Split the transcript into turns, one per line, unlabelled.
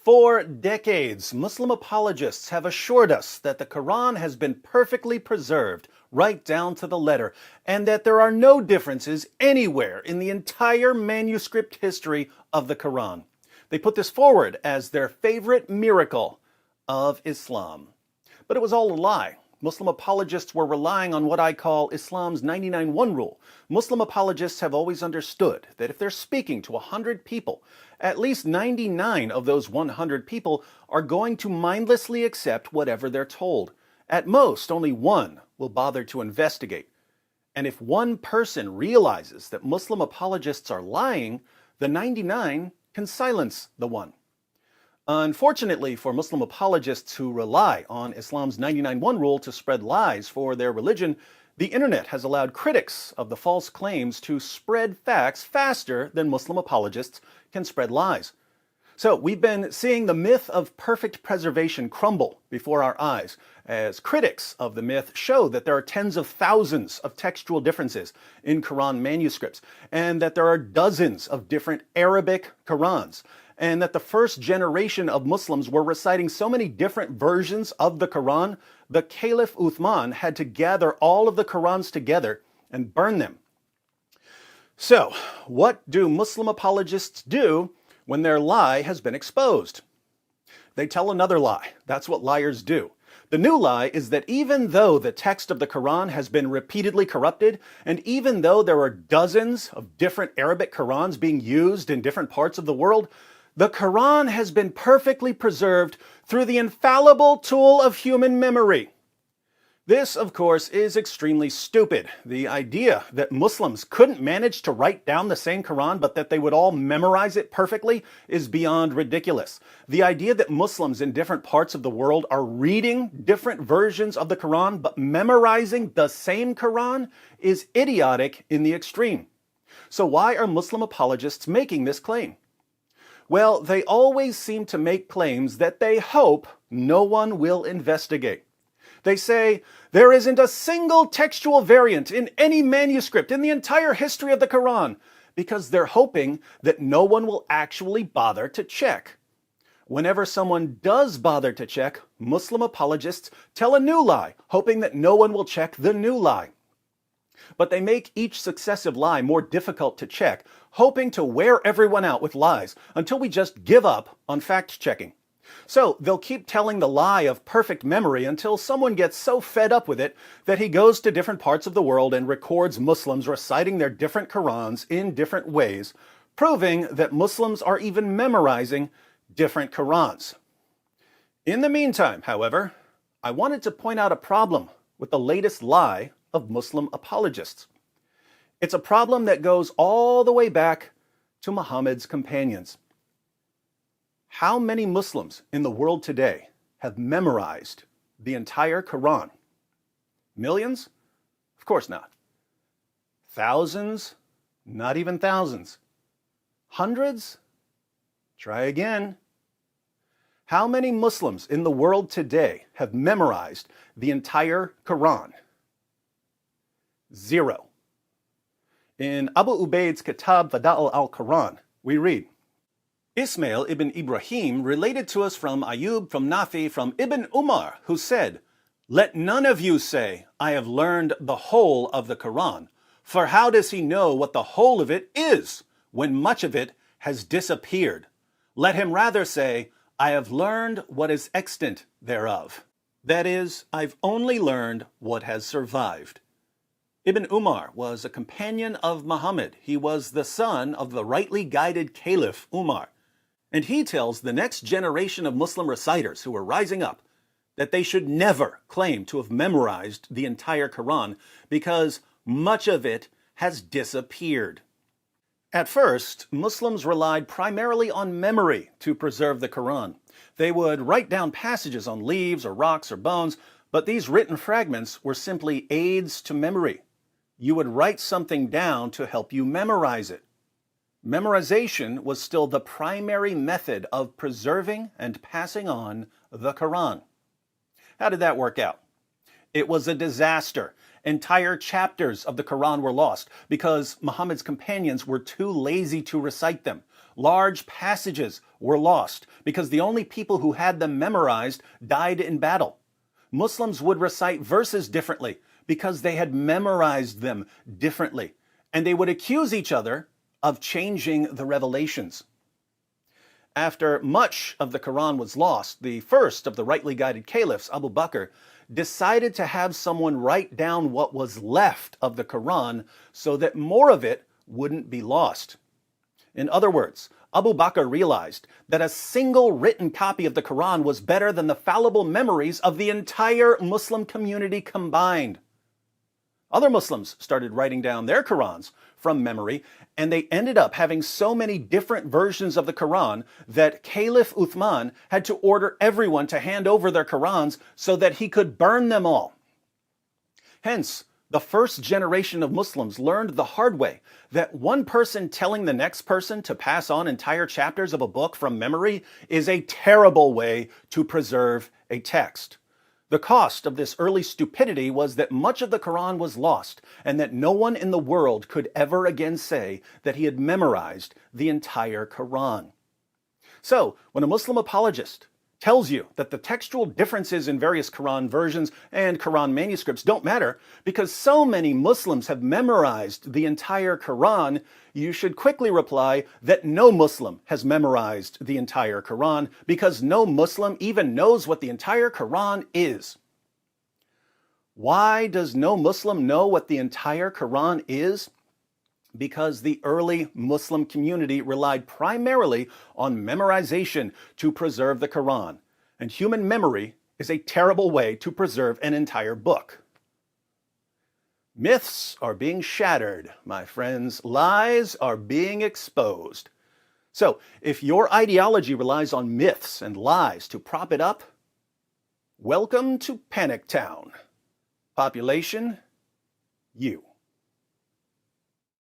For decades, Muslim apologists have assured us that the Quran has been perfectly preserved, right down to the letter, and that there are no differences anywhere in the entire manuscript history of the Quran. They put this forward as their favorite miracle of Islam. But it was all a lie. Muslim apologists were relying on what I call Islam's 99-1 rule. Muslim apologists have always understood that if they're speaking to 100 people, at least 99 of those 100 people are going to mindlessly accept whatever they're told. At most, only one will bother to investigate. And if one person realizes that Muslim apologists are lying, the 99 can silence the one. Unfortunately for Muslim apologists who rely on Islam's 99-1 rule to spread lies for their religion, the internet has allowed critics of the false claims to spread facts faster than Muslim apologists can spread lies. So we've been seeing the myth of perfect preservation crumble before our eyes, as critics of the myth show that there are tens of thousands of textual differences in Quran manuscripts, and that there are dozens of different Arabic Qurans, and that the first generation of Muslims were reciting so many different versions of the Quran, the Caliph Uthman had to gather all of the Qurans together and burn them. So, what do Muslim apologists do when their lie has been exposed? They tell another lie. That's what liars do. The new lie is that even though the text of the Quran has been repeatedly corrupted, and even though there are dozens of different Arabic Qurans being used in different parts of the world, the Quran has been perfectly preserved through the infallible tool of human memory. This, of course, is extremely stupid. The idea that Muslims couldn't manage to write down the same Quran, but that they would all memorize it perfectly, is beyond ridiculous. The idea that Muslims in different parts of the world are reading different versions of the Quran, but memorizing the same Quran, is idiotic in the extreme. So why are Muslim apologists making this claim? Well, they always seem to make claims that they hope no one will investigate. They say, there isn't a single textual variant in any manuscript in the entire history of the Quran, because they're hoping that no one will actually bother to check. Whenever someone does bother to check, Muslim apologists tell a new lie, hoping that no one will check the new lie. But they make each successive lie more difficult to check, hoping to wear everyone out with lies until we just give up on fact-checking. So they'll keep telling the lie of perfect memory until someone gets so fed up with it that he goes to different parts of the world and records Muslims reciting their different Qurans in different ways, proving that Muslims are even memorizing different Qurans. In the meantime, however, I wanted to point out a problem with the latest lie of Muslim apologists. It's a problem that goes all the way back to Muhammad's companions. How many Muslims in the world today have memorized the entire Quran? Millions? Of course not. Thousands? Not even thousands. Hundreds? Try again. How many Muslims in the world today have memorized the entire Quran? Zero. In Abu Ubaid's Kitab Fada'il al-Quran, we read, Ismail ibn Ibrahim related to us from Ayub, from Nafi, from Ibn Umar, who said, let none of you say, I have learned the whole of the Quran, for how does he know what the whole of it is, when much of it has disappeared? Let him rather say, I have learned what is extant thereof. That is, I've only learned what has survived. Ibn Umar was a companion of Muhammad. He was the son of the rightly guided Caliph Umar. And he tells the next generation of Muslim reciters who are rising up that they should never claim to have memorized the entire Quran because much of it has disappeared. At first, Muslims relied primarily on memory to preserve the Quran. They would write down passages on leaves or rocks or bones, but these written fragments were simply aids to memory. You would write something down to help you memorize it. Memorization was still the primary method of preserving and passing on the Quran. How did that work out? It was a disaster. Entire chapters of the Quran were lost because Muhammad's companions were too lazy to recite them. Large passages were lost because the only people who had them memorized died in battle. Muslims would recite verses differently because they had memorized them differently, and they would accuse each other of changing the revelations. After much of the Quran was lost, the first of the rightly guided caliphs, Abu Bakr, decided to have someone write down what was left of the Quran so that more of it wouldn't be lost. In other words, Abu Bakr realized that a single written copy of the Quran was better than the fallible memories of the entire Muslim community combined. Other Muslims started writing down their Qurans from memory, and they ended up having so many different versions of the Quran that Caliph Uthman had to order everyone to hand over their Qurans so that he could burn them all. Hence, the first generation of Muslims learned the hard way that one person telling the next person to pass on entire chapters of a book from memory is a terrible way to preserve a text. The cost of this early stupidity was that much of the Quran was lost, and that no one in the world could ever again say that he had memorized the entire Quran. So, when a Muslim apologist tells you that the textual differences in various Quran versions and Quran manuscripts don't matter because so many Muslims have memorized the entire Quran, you should quickly reply that no Muslim has memorized the entire Quran because no Muslim even knows what the entire Quran is. Why does no Muslim know what the entire Quran is? Because the early Muslim community relied primarily on memorization to preserve the Quran, and human memory is a terrible way to preserve an entire book. Myths are being shattered, my friends. Lies are being exposed. So, if your ideology relies on myths and lies to prop it up, welcome to Panic Town. Population, you.